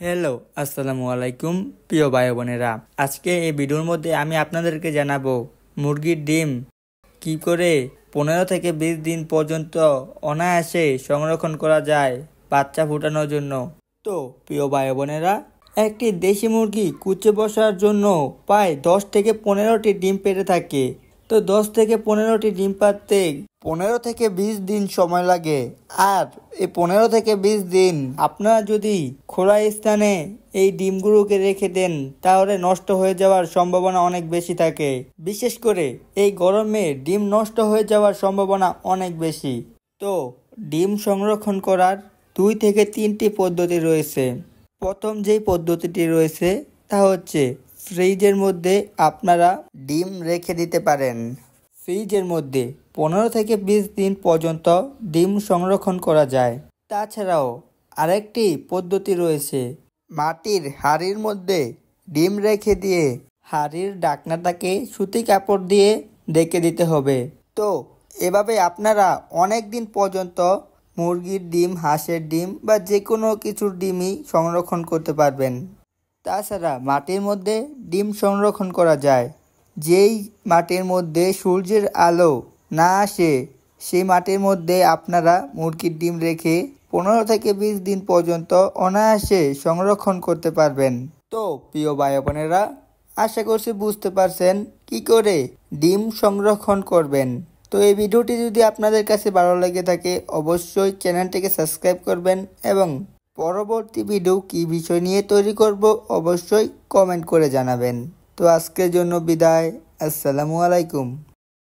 Hello, আসসালামু আলাইকুম প্রিয় ভাই বোনেরা। আজকে এই ভিডিওর মধ্যে আমি আপনাদেরকে জানাবো মুরগির ডিম কি করে 15 থেকে 20 দিন পর্যন্ত অনায়াসে সংরক্ষণ করা যায় বাচ্চা ফোটানোর জন্য। তো প্রিয় ভাই বোনেরা, একটি দেশি মুরগি কুচে বসার জন্য প্রায় 10 থেকে 15টি ডিম পেড়ে থাকে। তো 10 থেকে 15টি ডিম পাড়তে 15 থেকে 20 দিন সময় লাগে। আর এই 15 থেকে 20 দিন আপনারা যদি খোলা স্থানে এই ডিমগুলোকে রেখে দেন তাহলে নষ্ট হয়ে যাওয়ার সম্ভাবনা অনেক বেশি থাকে। বিশেষ করে এই গরমে ডিম নষ্ট হয়ে যাওয়ার সম্ভাবনা অনেক বেশি। তো ডিম সংরক্ষণ করার 2 থেকে 3টি পদ্ধতি রয়েছে। প্রথম যেই পদ্ধতিটি রয়েছে তা হচ্ছে ফ্রিজের মধ্যে আপনারা ডিম রেখে দিতে পারেন। ফ্রিজের মধ্যে 15 থেকে 20 দিন পর্যন্ত ডিম সংরক্ষণ করা যায়। তাছাড়াও আরেকটি পদ্ধতি রয়েছে, মাটির হাঁড়ির মধ্যে ডিম রেখে দিয়ে হাঁড়ির ঢাকনাটাকে সুতি কাপড় দিয়ে ঢেকে দিতে হবে। তো এভাবে আপনারা অনেক দিন পর্যন্ত মুরগির ডিম, হাঁসের ডিম বা যে কোনো কিছুর ডিমই সংরক্ষণ করতে পারবেন। তাছাড়া মাটির মধ্যে ডিম সংরক্ষণ করা যায়। যেই মাটির মধ্যে সূর্যের আলো না আসে সেই মাটির মধ্যে আপনারা মুরগির ডিম রেখে 15 থেকে 20 দিন পর্যন্ত অনায়াসে সংরক্ষণ করতে পারবেন। তো প্রিয় ভাই বোনেরা, আশা করছি বুঝতে পারছেন কি করে ডিম সংরক্ষণ করবেন। তো এই ভিডিওটি যদি আপনাদের কাছে ভালো লেগে থাকে অবশ্যই চ্যানেলটিকে সাবস্ক্রাইব করবেন এবং পরবর্তী ভিডিও কি বিষয় নিয়ে তৈরি করব অবশ্যই কমেন্ট করে জানাবেন। তো আজকের জন্য বিদায়। আসসালামু আলাইকুম।